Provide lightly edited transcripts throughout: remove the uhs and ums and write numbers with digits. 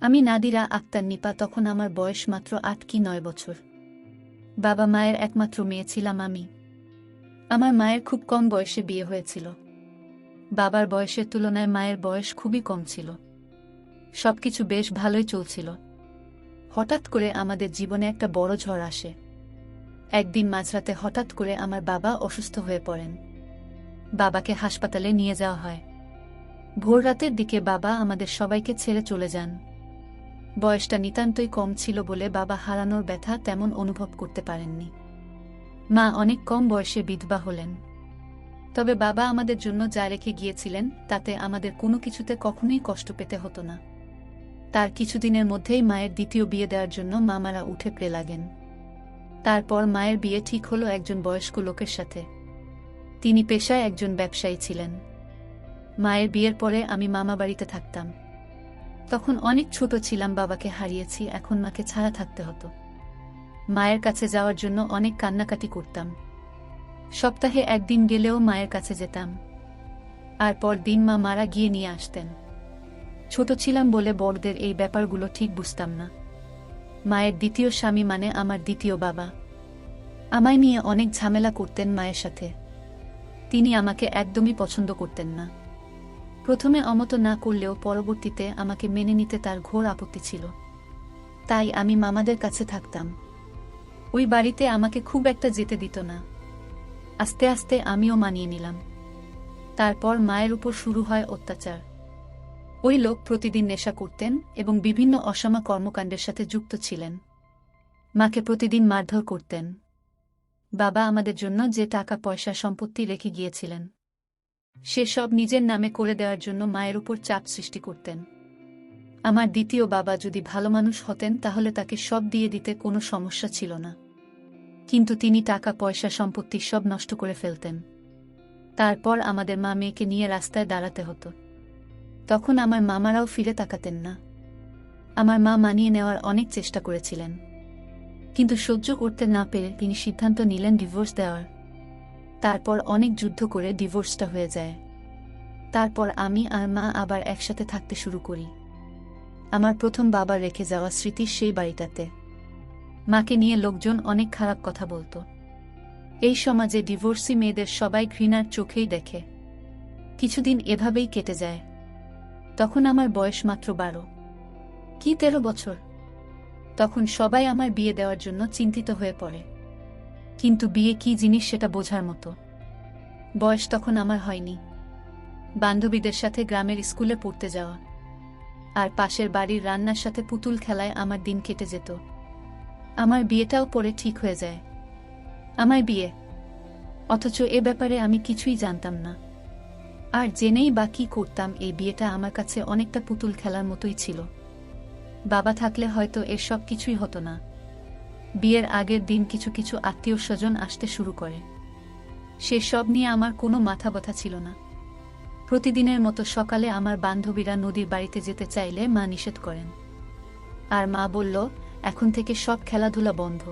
আমি নাদিরা আক্তার নিপা। তখন আমার বয়স মাত্র ৮ কি ৯ বছর। বাবা মায়ের একমাত্র মেয়ে ছিলাম আমি। আমার মায়ের খুব কম বয়সে বিয়ে হয়েছিল। বাবার বয়সের তুলনায় মায়ের বয়স খুবই কম ছিল। সবকিছু বেশ ভালোই চলছিল। হঠাৎ করে আমাদের জীবনে একটা বড় ঝড় আসে। একদিন মাঝরাতে হঠাৎ করে আমার বাবা অসুস্থ হয়ে পড়েন। বাবাকে হাসপাতালে নিয়ে যাওয়া হয়। ভোর রাতের দিকে বাবা আমাদের সবাইকে ছেড়ে চলে যান। বয়সটা নিতান্তই কম ছিল বলে বাবা হারানোর ব্যথা তেমন অনুভব করতে পারেননি। মা অনেক কম বয়সে বিধবা হলেন। তবে বাবা আমাদের জন্য যা রেখে গিয়েছিলেন তাতে আমাদের কোনো কিছুতে কখনোই কষ্ট পেতে হতো না। তার কিছুদিনের মধ্যেই মায়ের দ্বিতীয় বিয়ে দেওয়ার জন্য মামারা উঠে পড়ে লাগেন। তারপর মায়ের বিয়ে ঠিক হলো একজন বয়স্ক লোকের সাথে। তিনি পেশায় একজন ব্যবসায়ী ছিলেন। মায়ের বিয়ের পরে আমি মামা বাড়িতে থাকতাম। তখন অনেক ছোট ছিলাম, বাবাকে হারিয়েছি, এখন মাকে ছাড়া থাকতে হতো। মায়ের কাছে যাওয়ার জন্য অনেক কান্নাকাটি করতাম। সপ্তাহে একদিন গেলেও মায়ের কাছে যেতাম। আর পরদিন মা মারা গিয়ে নিয়ে আসতেন। ছোট ছিলাম বলে বড়দের এই ব্যাপারগুলো ঠিক বুঝতাম না। মায়ের দ্বিতীয় স্বামী মানে আমার দ্বিতীয় বাবা আমায় নিয়ে অনেক ঝামেলা করতেন মায়ের সাথে। তিনি আমাকে একদমই পছন্দ করতেন না। প্রথমে অমত না করলেও পরবর্তীতে আমাকে মেনে নিতে তার ঘোর আপত্তি ছিল। তাই আমি মামাদের কাছে থাকতাম। ওই বাড়িতে আমাকে খুব একটা যেতে দিত না। আস্তে আস্তে আমিও মানিয়ে নিলাম। তারপর মায়ের উপর শুরু হয় অত্যাচার। ওই লোক প্রতিদিন নেশা করতেন এবং বিভিন্ন অসামা কর্মকাণ্ডের সাথে যুক্ত ছিলেন। মাকে প্রতিদিন মারধর করতেন। বাবা আমাদের জন্য যে টাকা পয়সা সম্পত্তি রেখে গিয়েছিলেন সেসব নিজের নামে করে দেওয়ার জন্য মায়ের উপর চাপ সৃষ্টি করতেন। আমার দ্বিতীয় বাবা যদি ভালো মানুষ হতেন তাহলে তাকে সব দিয়ে দিতে কোনো সমস্যা ছিল না, কিন্তু তিনি টাকা পয়সা সম্পত্তি সব নষ্ট করে ফেলতেন। তারপর আমাদের মা মেয়েকে নিয়ে রাস্তায় দাঁড়াতে হতো। তখন আমার মামারাও ফিরে তাকাতেন না। আমার মা মানিয়ে নেওয়ার অনেক চেষ্টা করেছিলেন, কিন্তু সহ্য করতে না পেরে তিনি সিদ্ধান্ত নিলেন ডিভোর্স দেওয়ার। তারপর অনেক যুদ্ধ করে ডিভোর্সটা হয়ে যায়। তারপর আমি আর মা আবার একসাথে থাকতে শুরু করি। আমার প্রথম বাবা রেখে যাওয়া স্মৃতির সেই বাড়িটাতে। মাকে নিয়ে লোকজন অনেক খারাপ কথা বলতো। এই সমাজে ডিভোর্সি মেয়েদের সবাই ঘৃণার চোখেই দেখে। কিছুদিন এভাবেই কেটে যায়। তখন আমার বয়স মাত্র 12 কি 13 বছর। তখন সবাই আমার বিয়ে দেওয়ার জন্য চিন্তিত হয়ে পড়ে, কিন্তু বিয়ে কি জিনিস সেটা বোঝার মতো বয়স তখন আমার হয়নি। বান্ধবীদের সাথে গ্রামের স্কুলে পড়তে যাওয়া আর পাশের বাড়ির রান্নার সাথে পুতুল খেলায় আমার দিন কেটে যেত। আমার বিয়েটাও পরে ঠিক হয়ে যায়। আমার বিয়ে, অথচ এ ব্যাপারে আমি কিছুই জানতাম না। আর জেনেই বা কি করতাম, এই বিয়েটা আমার কাছে অনেকটা পুতুল খেলার মতোই ছিল। বাবা থাকলে হয়তো এর সব কিছুই হতো না। বিয়ের আগের দিন কিছু কিছু আত্মীয় স্বজন আসতে শুরু করে। সেসব নিয়ে আমার কোনো মাথা ব্যথা ছিল না। প্রতিদিনের মতো সকালে আমার বান্ধবীরা নদীর বাড়িতে যেতে চাইলে মা নিষেধ করেন। আর মা বলল, এখন থেকে সব খেলাধুলা বন্ধ,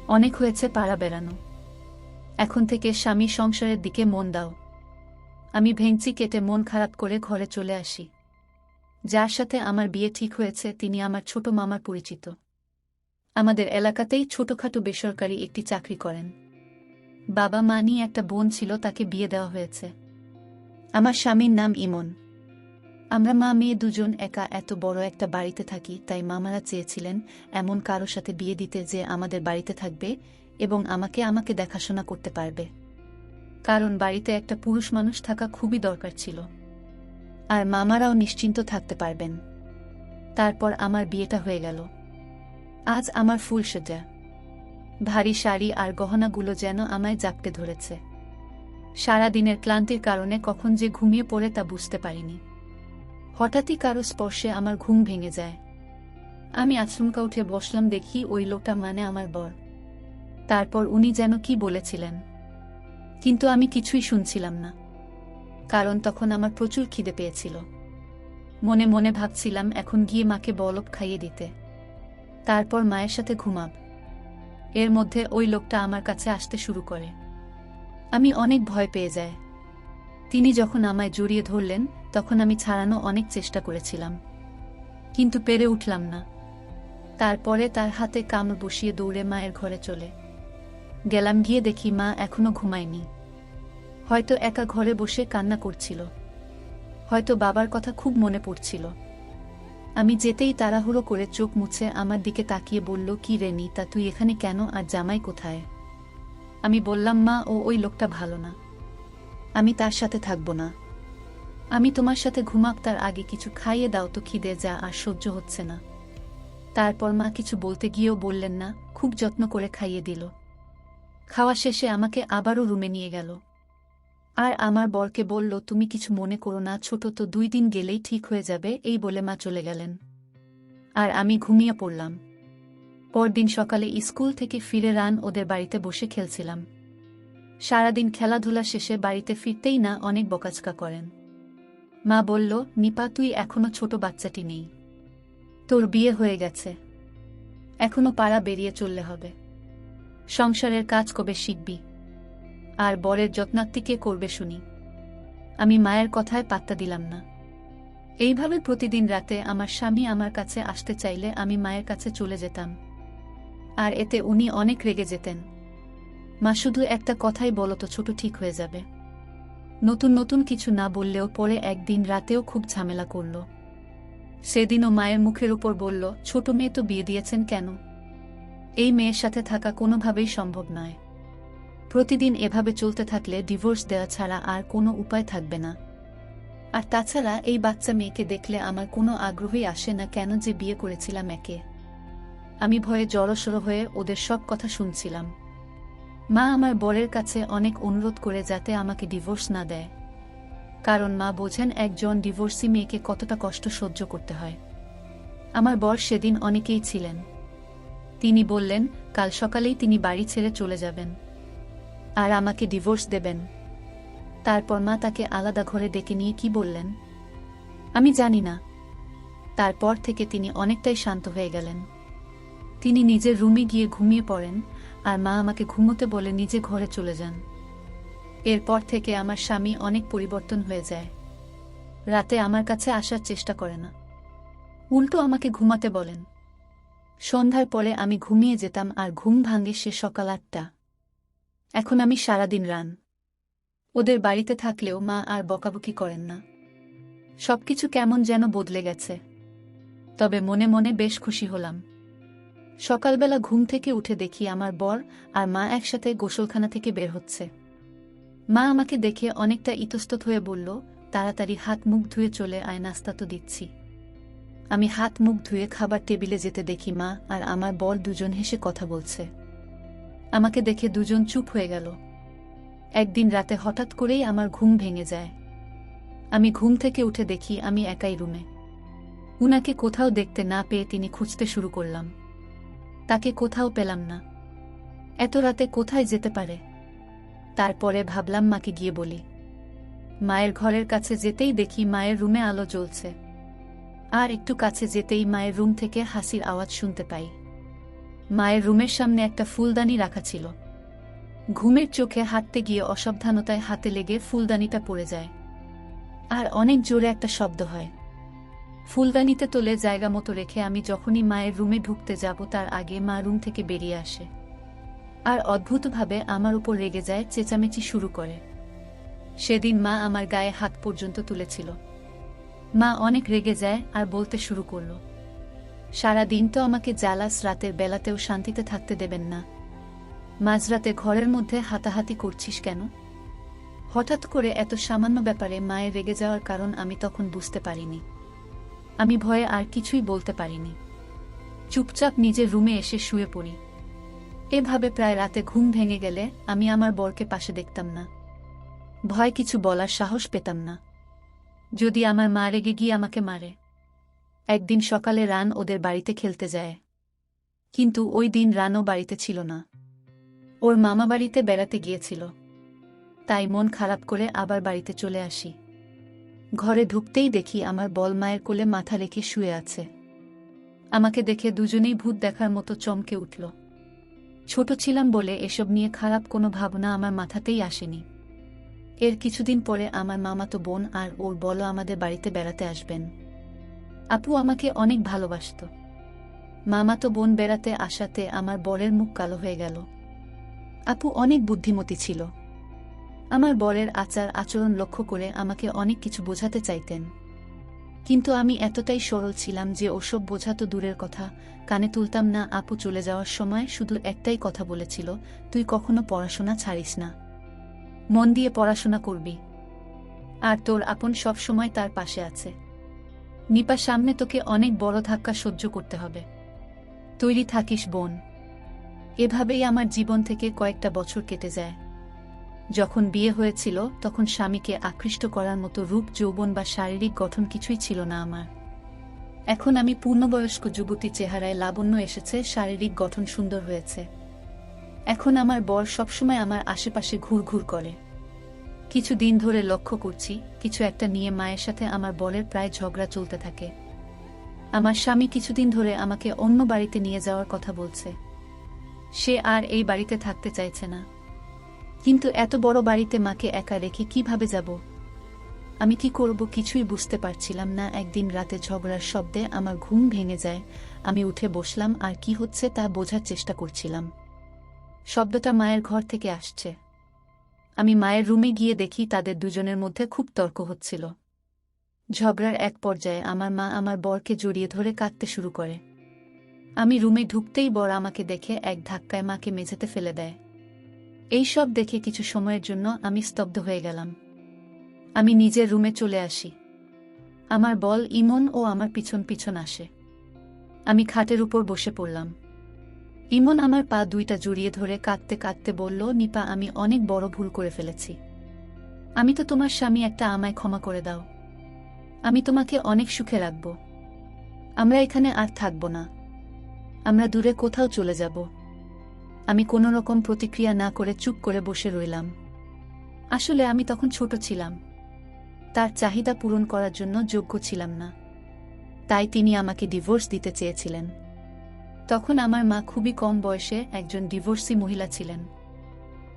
অনেক হয়েছে পাড়া বেড়ানো, এখন থেকে স্বামী সংসারের দিকে মন দাও। আমি ভেঙচি কেটে মন খারাপ করে ঘরে চলে আসি। যার সাথে আমার বিয়ে ঠিক হয়েছে তিনি আমার ছোট মামার পরিচিত। আমাদের এলাকাতেই ছোটখাটো বেসরকারি একটি চাকরি করেন। বাবা মা নিয়ে একটা বোন ছিল, তাকে বিয়ে দেওয়া হয়েছে। আমার স্বামীর নাম ইমন। আমরা মা মেয়ে দুজন একা এত বড় একটা বাড়িতে থাকি, তাই মামারা চেয়েছিলেন এমন কারো সাথে বিয়ে দিতে যে আমাদের বাড়িতে থাকবে এবং আমাকে দেখাশোনা করতে পারবে। কারণ বাড়িতে একটা পুরুষ মানুষ থাকা খুবই দরকার ছিল, আর মামারাও নিশ্চিন্ত থাকতে পারবেন। তারপর আমার বিয়েটা হয়ে গেল। আজ আমার ফুল সজ্জা, ভারী শাড়ি আর গহনাগুলো যেন আমায় জাপটে ধরেছে। সারা দিনের ক্লান্তির কারণে কখন যে ঘুমিয়ে পড়ে তা বুঝতে পারিনি। হঠাৎই কারো স্পর্শে আমার ঘুম ভেঙে যায়। আমি আচমকা উঠে বসলাম, দেখি ওই লোকটা মানে আমার বর। তারপর উনি যেন কি বলেছিলেন, কিন্তু আমি কিছুই শুনছিলাম না, কারণ তখন আমার প্রচুর খিদে পেয়েছিল। মনে মনে ভাবছিলাম এখন গিয়ে মাকে বলব খাইয়ে দিতে, তারপর মায়ের সাথে ঘুমাব। এর মধ্যে ওই লোকটা আমার কাছে আসতে শুরু করে। আমি অনেক ভয় পেয়ে যাই। তিনি যখন আমায় জড়িয়ে ধরলেন তখন আমি ছাড়ানো অনেক চেষ্টা করেছিলাম, কিন্তু পেরে উঠলাম না। তারপরে তার হাতে কামড় বসিয়ে দৌড়ে মায়ের ঘরে চলে গেলাম। গিয়ে দেখি মা এখনো ঘুমায়নি। হয়তো একা ঘরে বসে কান্না করছিল, হয়তো বাবার কথা খুব মনে পড়ছিল। আমি যেতেই তাড়াহুড়ো করে চোখ মুছে আমার দিকে তাকিয়ে বলল, কি রে নিতা, তুই এখানে কেন, আর জামাই কোথায়? আমি বললাম, মা, ওই লোকটা ভালো না, আমি তার সাথে থাকবো না। আমি তোমার সাথে ঘুমাক, তার আগে কিছু খাইয়ে দাও তো, খিদে যা আর সহ্য হচ্ছে না। তারপর মা কিছু বলতে গিয়েও বললেন না, খুব যত্ন করে খাইয়ে দিল। খাওয়া শেষে আমাকে আবারও রুমে নিয়ে গেল আর আমার বরকে বলল, তুমি কিছু মনে করো না, ছোট তো, 2 দিন গেলেই ঠিক হয়ে যাবে, এই বলে মা চলে গেলেন। আর আমি ঘুমিয়ে পড়লাম। পরদিন সকালে স্কুল থেকে ফিরে রান ওদের বাড়িতে বসে খেলছিলাম। সারাদিন খেলাধুলা শেষে বাড়িতে ফিরতেই না অনেক বকাঝকা করেন। মা বলল, নিপা, তুই এখনো ছোট বাচ্চাটি নেই, তোর বিয়ে হয়ে গেছে, এখনো পাড়া বেরিয়ে চললে হবে। সংসারের কাজ কবে শিখবি? আর বরের যত্নার্থী কে করবে শুনি? আমি মায়ের কথায় পাত্তা দিলাম না। এইভাবে প্রতিদিন রাতে আমার স্বামী আমার কাছে আসতে চাইলে আমি মায়ের কাছে চলে যেতাম, আর এতে উনি অনেক রেগে যেতেন। মা শুধু একটা কথাই বলতো, ছোট ঠিক হয়ে যাবে। নতুন নতুন কিছু না বললেও পরে একদিন রাতেও খুব ঝামেলা করল। সেদিনও মায়ের মুখের উপর বলল, ছোট মেয়ে তো বিয়ে দিয়েছেন কেন? এই মেয়ের সাথে থাকা কোনোভাবেই সম্ভব নয়। প্রতিদিন এভাবে চলতে থাকলে ডিভোর্স দেওয়া ছাড়া আর কোনো উপায় থাকবে না। আর তাছাড়া এই বাচ্চা মেয়েকে দেখলে আমার কোনো আগ্রহই আসে না, কেন যে বিয়ে করেছিলাম একে। আমি ভয়ে জড়সড় হয়ে ওদের সব কথা শুনছিলাম। মা আমার বরের কাছে অনেক অনুরোধ করে যাতে আমাকে ডিভোর্স না দেয়, কারণ মা বোঝেন একজন ডিভোর্সি মেয়েকে কতটা কষ্ট সহ্য করতে হয়। আমার বর সেদিন অনেকেই ছিলেন। তিনি বললেন, কাল সকালেই তিনি বাড়ি ছেড়ে চলে যাবেন আর আমাকে ডিভোর্স দেবেন। তারপর মা তাকে আলাদা ঘরে ডেকে নিয়ে কি বললেন আমি জানি না। তারপর থেকে তিনি অনেকটাই শান্ত হয়ে গেলেন। তিনি নিজের রুমে গিয়ে ঘুমিয়ে পড়েন আর মা আমাকে ঘুমোতে বলে নিজে ঘরে চলে যান। এরপর থেকে আমার স্বামী অনেক পরিবর্তন হয়ে যায়। রাতে আমার কাছে আসার চেষ্টা করে না, উল্টো আমাকে ঘুমাতে বলেন। সন্ধ্যার পরে আমি ঘুমিয়ে যেতাম আর ঘুম ভাঙে সে সকাল 8টা। এখন আমি সারাদিন রান ওদের বাড়িতে থাকলেও মা আর বকাবকি করেন না। সবকিছু কেমন যেন বদলে গেছে, তবে মনে মনে বেশ খুশি হলাম। সকালবেলা ঘুম থেকে উঠে দেখি আমার বর আর মা একসাথে গোসলখানা থেকে বের হচ্ছে। মা আমাকে দেখে অনেকটা ইতস্তত হয়ে বলল, তাড়াতাড়ি হাত মুখ ধুয়ে চলে আয়, নাস্তা তো দিচ্ছি। আমি হাত মুখ ধুয়ে খাবার টেবিলে যেতে দেখি মা আর আমার বর দুজন হেসে কথা বলছে। আমাকে দেখে দুজন চুপ হয়ে গেল। একদিন রাতে হঠাৎ করেই আমার ঘুম ভেঙে যায়। আমি ঘুম থেকে উঠে দেখি আমি একাই রুমে। উনাকে কোথাও দেখতে না পেয়ে তিনি খুঁজতে শুরু করলাম। তাকে কোথাও পেলাম না। এত রাতে কোথায় যেতে পারে? তারপরে ভাবলাম মাকে গিয়ে বলি। মায়ের ঘরের কাছে যেতেই দেখি মায়ের রুমে আলো জ্বলছে, আর একটু কাছে যেতেই মায়ের রুম থেকে হাসির আওয়াজ শুনতে পাই। মায়ের রুমের সামনে একটা ফুলদানি রাখা ছিল। ঘুমের চোখে হাঁটতে গিয়ে অসাবধানতায় হাতে লেগে ফুলদানিটা পড়ে যায়, আর অনেক জোরে একটা শব্দ হয়। ফুলদানিতে তোলে জায়গা মতো রেখে আমি যখনই মায়ের রুমে ঢুকতে যাব তার আগে মা রুম থেকে বেরিয়ে আসে, আর অদ্ভুতভাবে আমার উপর রেগে যায়, চেঁচামেচি শুরু করে। সেদিন মা আমার গায়ে হাত পর্যন্ত তুলেছিল। মা অনেক রেগে যায় আর বলতে শুরু করল, সারাদিন তো আমাকে জ্বালাস, রাতের বেলাতেও শান্তিতে থাকতে দেবেন না। মাঝরাতে ঘরের মধ্যে হাতাহাতি করছিস কেন? হঠাৎ করে এত সামান্য ব্যাপারে মায়ের রেগে যাওয়ার কারণ আমি তখন বুঝতে পারিনি। আমি ভয়ে আর কিছুই বলতে পারিনি। চুপচাপ নিজের রুমে এসে শুয়ে পড়ি। এভাবে প্রায় রাতে ঘুম ভেঙে গেলে আমি আমার বরকে পাশে দেখতাম না। ভয় কিছু বলার সাহস পেতাম না। যদি আমার মা রেগে গিয়ে আমাকে মারে। একদিন সকালে রান ওদের বাড়িতে খেলতে যায়, কিন্তু ওই দিন রানও বাড়িতে ছিল না। ওর মামা বাড়িতে বেড়াতে গিয়েছিল। তাই মন খারাপ করে আবার বাড়িতে চলে আসি। ঘরে ঢুকতেই দেখি আমার বল মায়ের কোলে মাথা রেখে শুয়ে আছে। আমাকে দেখে দুজনেই ভূত দেখার মতো চমকে উঠল। ছোট ছিলাম বলে এসব নিয়ে খারাপ কোনো ভাবনা আমার মাথাতেই আসেনি। এর কিছুদিন পরে আমার মামাতো বোন আর ওর বল আমাদের বাড়িতে বেড়াতে আসবেন। আপু আমাকে অনেক ভালোবাসত। মামাতো বোন বেড়াতে আসাতে আমার বরের মুখ কালো হয়ে গেল। আপু অনেক বুদ্ধিমতী ছিল। আমার বরের আচার আচরণ লক্ষ্য করে আমাকে অনেক কিছু বোঝাতে চাইতেন, কিন্তু আমি এতটাই সরল ছিলাম যে ওসব বোঝা তো দূরের কথা, কানে তুলতাম না। আপু চলে যাওয়ার সময় শুধু একটাই কথা বলেছিল, তুই কখনো পড়াশোনা ছাড়িস না, মন দিয়ে পড়াশোনা করবি, আর তোর আপন সব সময় তার পাশে আছে। নিপা, সামনে তোকে অনেক বড় ধাক্কা সহ্য করতে হবে, তৈরি থাকিস বোন। এভাবেই আমার জীবন থেকে কয়েকটা বছর কেটে যায়। যখন বিয়ে হয়েছিল তখন স্বামীকে আকৃষ্ট করার মতো রূপ, যৌবন বা শারীরিক গঠন কিছুই ছিল না আমার। এখন আমি পূর্ণবয়স্ক যুবতী, চেহারায় লাবণ্য এসেছে, শারীরিক গঠন সুন্দর হয়েছে। এখন আমার বর সবসময় আমার আশেপাশে ঘুরঘুর করে। কিছু দিন ধরে লক্ষ্য করছি কিছু একটা নিয়ে মায়ের সাথে আমার বরের প্রায় ঝগড়া চলতে থাকে। আমার স্বামী কিছুদিন ধরে আমাকে অন্য বাড়িতে নিয়ে যাওয়ার কথা বলছে। সে আর এই বাড়িতে থাকতে চাইছে না, কিন্তু এত বড় বাড়িতে মাকে একা রেখে কিভাবে যাব? আমি কি করব কিছুই বুঝতে পারছিলাম না। একদিন রাতে ঝগড়ার শব্দে আমার ঘুম ভেঙে যায়। আমি উঠে বসলাম আর কি হচ্ছে তা বোঝার চেষ্টা করছিলাম। শব্দটা মায়ের ঘর থেকে আসছে। আমি মায়ের রুমে গিয়ে দেখি তাদের দুজনের মধ্যে খুব তর্ক হচ্ছিল। ঝগড়ার এক পর্যায়ে আমার মা আমার বরকে জড়িয়ে ধরে কাঁদতে শুরু করে। আমি রুমে ঢুকতেই বর আমাকে দেখে এক ধাক্কায় মাকে মেঝেতে ফেলে দেয়। এই সব দেখে কিছু সময়ের জন্য আমি স্তব্ধ হয়ে গেলাম। আমি নিজের রুমে চলে আসি। আমার বল ইমন ও আমার পিছন পিছন আসে। আমি খাটের উপর বসে পড়লাম। ইমন আমার পা দুইটা জড়িয়ে ধরে কাঁদতে কাঁদতে বলল, নিপা, আমি অনেক বড় ভুল করে ফেলেছি। আমি তো তোমার স্বামী, একটা আমায় ক্ষমা করে দাও। আমি তোমাকে অনেক সুখে রাখব। আমরা এখানে আর থাকব না, আমরা দূরে কোথাও চলে যাব। আমি কোনো রকম প্রতিক্রিয়া না করে চুপ করে বসে রইলাম। আসলে আমি তখন ছোট ছিলাম, তার চাহিদা পূরণ করার জন্য যোগ্য ছিলাম না, তাই তিনি আমাকে ডিভোর্স দিতে চেয়েছিলেন। তখন আমার মা খুবই কম বয়সে একজন ডিভোর্সি মহিলা ছিলেন।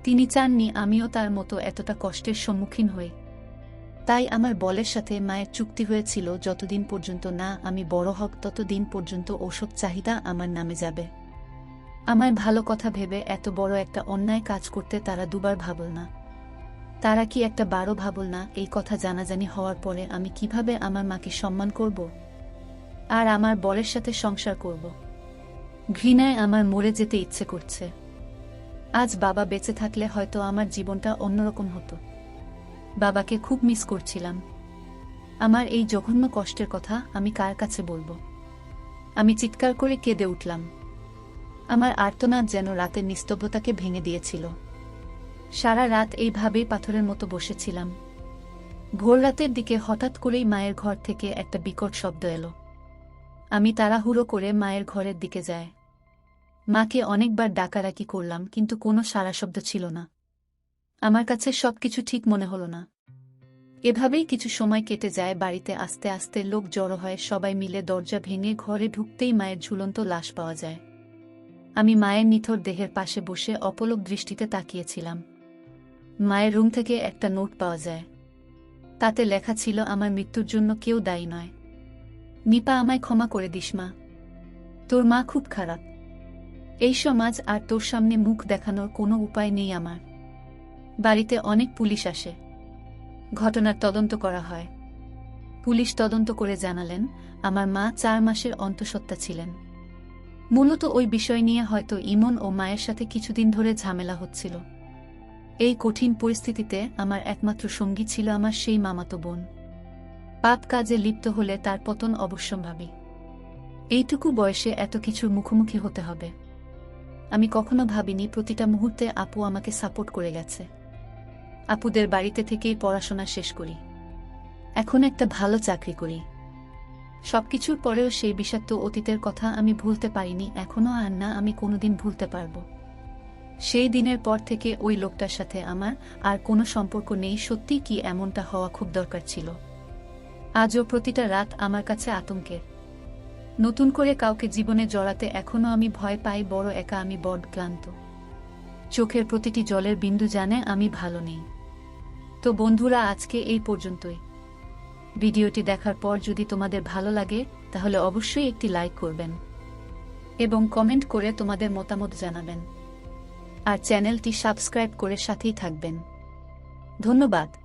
তিনি চাননি আমিও তার মতো এতটা কষ্টের সম্মুখীন হই। তাই আমার বলের সাথে মায়ের চুক্তি হয়েছিল, যতদিন পর্যন্ত না আমি বড় হব ততদিন পর্যন্ত ওসব চাহিদা আমার নামে যাবে। আমার ভালো কথা ভেবে এত বড় একটা অন্যায় কাজ করতে তারা দুবার ভাবল না। তারা কি একটা বারও ভাবল না এই কথা জানাজানি হওয়ার পরে আমি কিভাবে আমার মাকে সম্মান করব আর আমার বরের সাথে সংসার করব। ঘৃণায় আমার মরে যেতে ইচ্ছে করছে। আজ বাবা বেঁচে থাকলে হয়তো আমার জীবনটা অন্যরকম হতো। বাবাকে খুব মিস করছিলাম। আমার এই জঘন্য কষ্টের কথা আমি কার কাছে বলবো? আমি চিৎকার করে কেঁদে উঠলাম। আমার আর্তনাদ যেন রাতের নিস্তব্ধতাকে ভেঙে দিয়েছিল। সারা রাত এইভাবেই পাথরের মতো বসেছিলাম। ভোর রাতের দিকে হঠাৎ করেই মায়ের ঘর থেকে একটা বিকট শব্দ এলো। আমি তাড়াহুড়ো করে মায়ের ঘরের দিকে যাই। মাকে অনেকবার ডাকাডাকি করলাম, কিন্তু কোনো সাড়া শব্দ ছিল না। আমার কাছে সবকিছু ঠিক মনে হলো না। এভাবেই কিছু সময় কেটে যায়। বাড়িতে আস্তে আস্তে লোক জড়ো হয়। সবাই মিলে দরজা ভেঙে ঘরে ঢুকতেই মায়ের ঝুলন্ত লাশ পাওয়া যায়। আমি মায়ের নিথর দেহের পাশে বসে অপলক দৃষ্টিতে তাকিয়েছিলাম। মায়ের রুম থেকে একটা নোট পাওয়া যায়। তাতে লেখা ছিল, আমার মৃত্যুর জন্য কেউ দায়ী নয়। নিপা, আমায় ক্ষমা করে দিস মা। তোর মা খুব খারাপ। এই সমাজ আর তোর সামনে মুখ দেখানোর কোনো উপায় নেই আমার। বাড়িতে অনেক পুলিশ আসে, ঘটনার তদন্ত করা হয়। পুলিশ তদন্ত করে জানালেন আমার মা 4 মাসের অন্তঃসত্ত্বা ছিলেন। মূলত ওই বিষয় নিয়ে হয়তো ইমন ও মায়ের সাথে কিছুদিন ধরে ঝামেলা হচ্ছিল। এই কঠিন পরিস্থিতিতে আমার একমাত্র সঙ্গী ছিল আমার সেই মামাতো বোন। পাপ কাজে লিপ্ত হলে তার পতন অবশ্যম্ভাবী। এইটুকু বয়সে এত কিছুর মুখোমুখি হতে হবে আমি কখনো ভাবিনি। প্রতিটা মুহূর্তে আপু আমাকে সাপোর্ট করে গেছে। আপুদের বাড়িতে থেকেই পড়াশোনা শেষ করি, এখন একটা ভালো চাকরি করি। সবকিছুর পরেও সেই বিষাক্ত অতীতের কথা আমি ভুলতে পারিনি, এখনো, আর না আমি কোনোদিন ভুলতে পারব। সেই দিনের পর থেকে ওই লোকটার সাথে আমার আর কোনো সম্পর্ক নেই। সত্যি কি এমনটা হওয়া খুব দরকার ছিল? আজও প্রতিটা রাত আমার কাছে আতঙ্কের। নতুন করে কাউকে জীবনে জড়াতে এখনো আমি ভয় পাই। বড় একা, আমি বড় ক্লান্ত। চোখের প্রতিটি জলের বিন্দু জানে আমি ভালো নেই। তো বন্ধুরা, আজকে এই পর্যন্তই। ভিডিওটি দেখার পর যদি তোমাদের ভালো লাগে তাহলে অবশ্যই একটি লাইক করবেন এবং কমেন্ট করে তোমাদের মতামত জানাবেন আর চ্যানেলটি সাবস্ক্রাইব করে সাথেই থাকবেন। ধন্যবাদ।